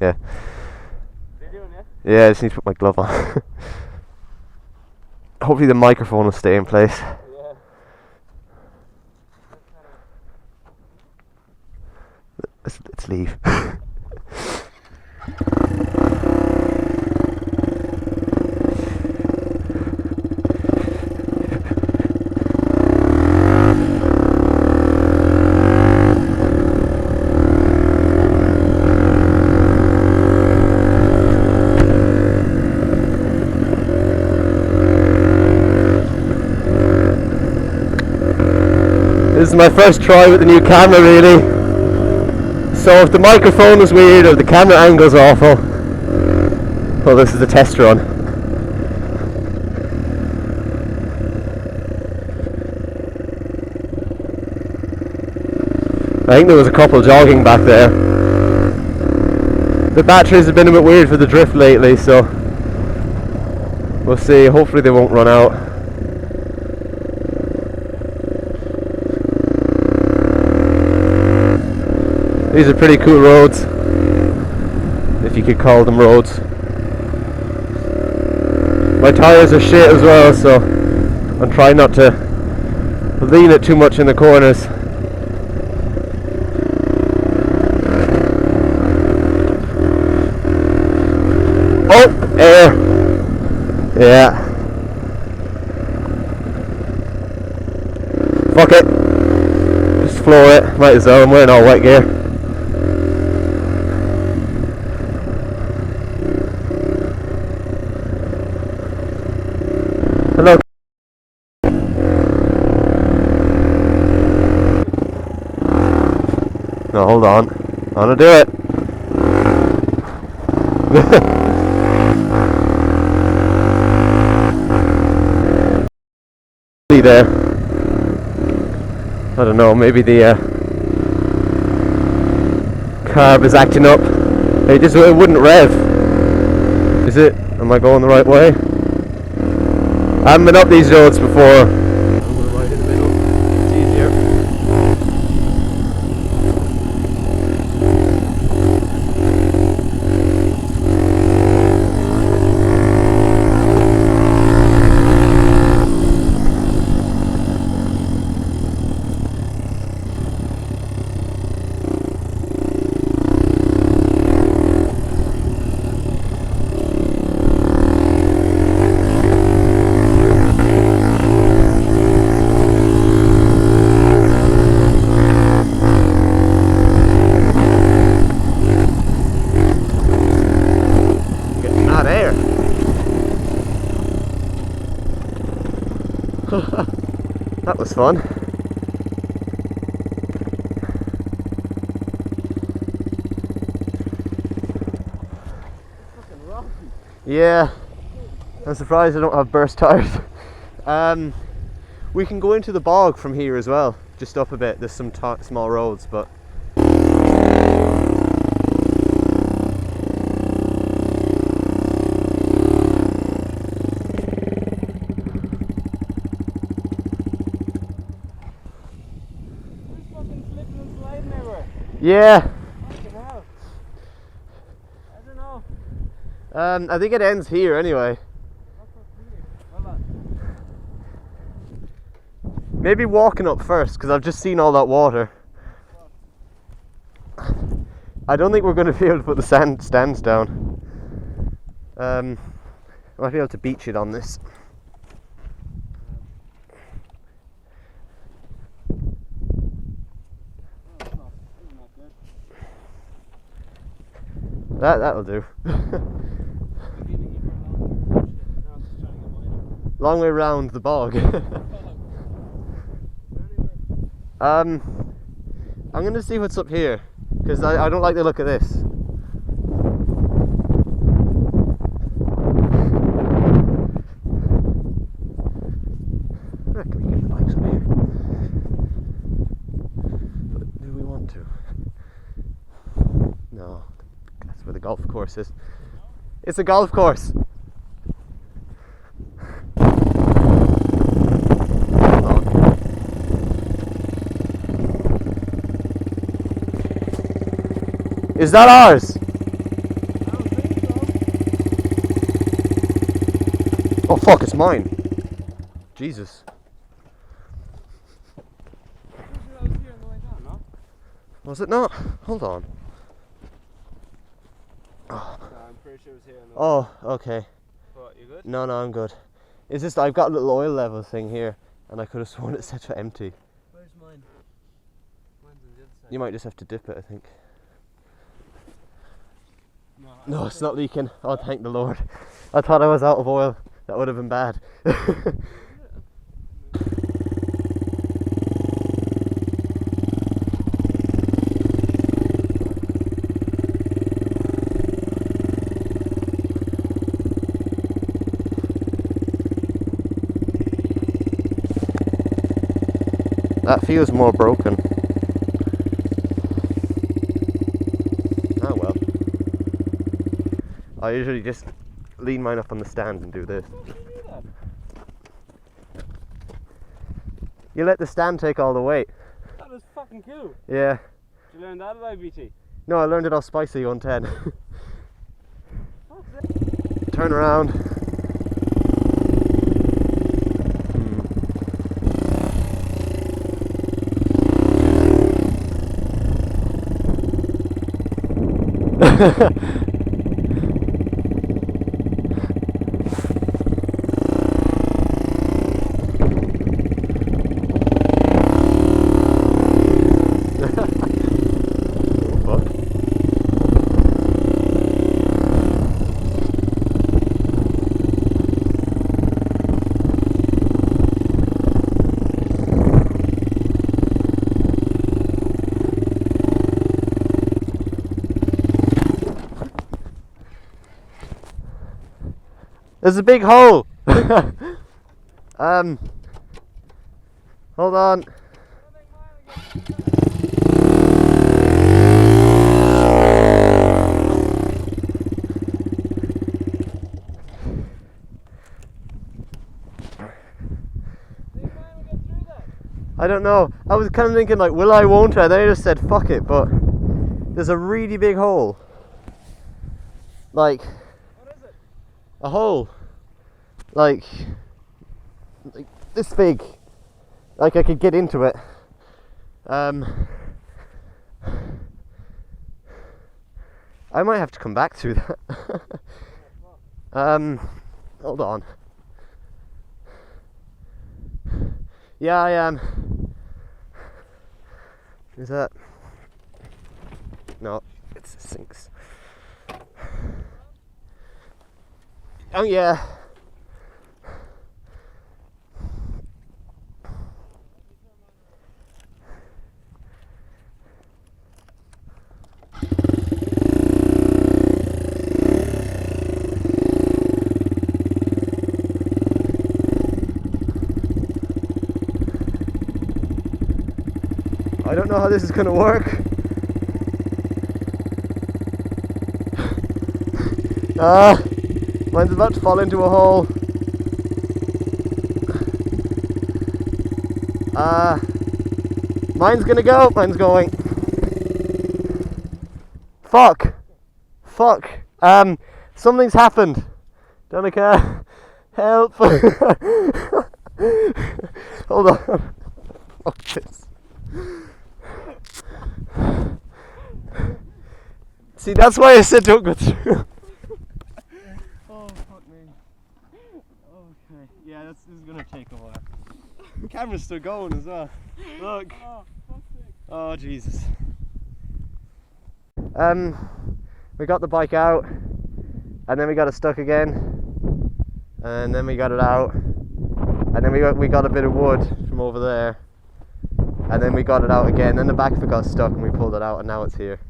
Yeah. Videoing, yeah? Yeah, I just need to put my glove on. Hopefully the microphone will stay in place. Yeah. Let's leave. This is my first try with the new camera, really. So if the microphone is weird or the camera angle's awful, well, this is a test run. I think there was a couple jogging back there. The batteries have been a bit weird for the drift lately, so we'll see. Hopefully they won't run out. These are pretty cool roads, if you could call them roads. My tyres are shit as well, so I'm trying not to lean it too much in the corners. Oh, air. Yeah. Fuck it. Just floor it. Might as well. I'm wearing all wet gear. Hello. No, hold on. I'm gonna do it. There. I don't know, maybe the carb is acting up. It wouldn't rev. Is it? Am I going the right way? I haven't been up these roads before. I'm going right in the middle. It's easier. That was fun. Yeah, I'm surprised I don't have burst tires. We can go into the bog from here as well, just up a bit. There's some small roads, but yeah. I don't know. I think it ends here anyway. Maybe walking up first, because I've just seen all that water. I don't think we're going to be able to put the stands down. I might be able to beach it on this. That'll do. Long way round the bog. I'm gonna see what's up here, because I don't like the look of this. Can we get the bikes up here? But do we want to? No. That's where the golf course is. It's a golf course. Is that ours? fuck, it's mine. Jesus. I was here on the way down, no? Was it not? Hold on. No, I'm pretty sure it was here on the way Oh, okay. What, you good? No, I'm good. It's just I've got a little oil level thing here, and I could have sworn it said for empty. Where's mine? Mine's on the other side. You might just have to dip it, I think. No, No, it's not leaking. Oh, thank the Lord. I thought I was out of oil. That would have been bad. That feels more broken. Oh well. I usually just lean mine up on the stand and do this. You let the stand take all the weight. That is fucking cool. Yeah. Did you learn that at IBT? No, I learned it off Spicy 110. Turn around. There's a big hole. Hold on. I don't know. I was kind of thinking like, will I, won't I? And then I just said fuck it, but there's a really big hole. Like, What is it? a hole. Like this big. Like I could get into it. I might have to come back through that. Hold on. Yeah, I am. Is that? No, it's sinks. Oh yeah. I don't know how this is going to work. Mine's about to fall into a hole. Mine's gonna go. Mine's going. Fuck. Something's happened. Don't care. Help. Hold on. Fuck this. See, that's why I said don't go through. Oh, fuck me. Okay. Yeah, this is gonna take a while. The camera's still going as well. Look. Oh, fuck's sake. Oh, Jesus. We got the bike out, and then we got it stuck again, and then we got it out, and then we got a bit of wood from over there, and then we got it out again, then the back of it got stuck and we pulled it out and now it's here.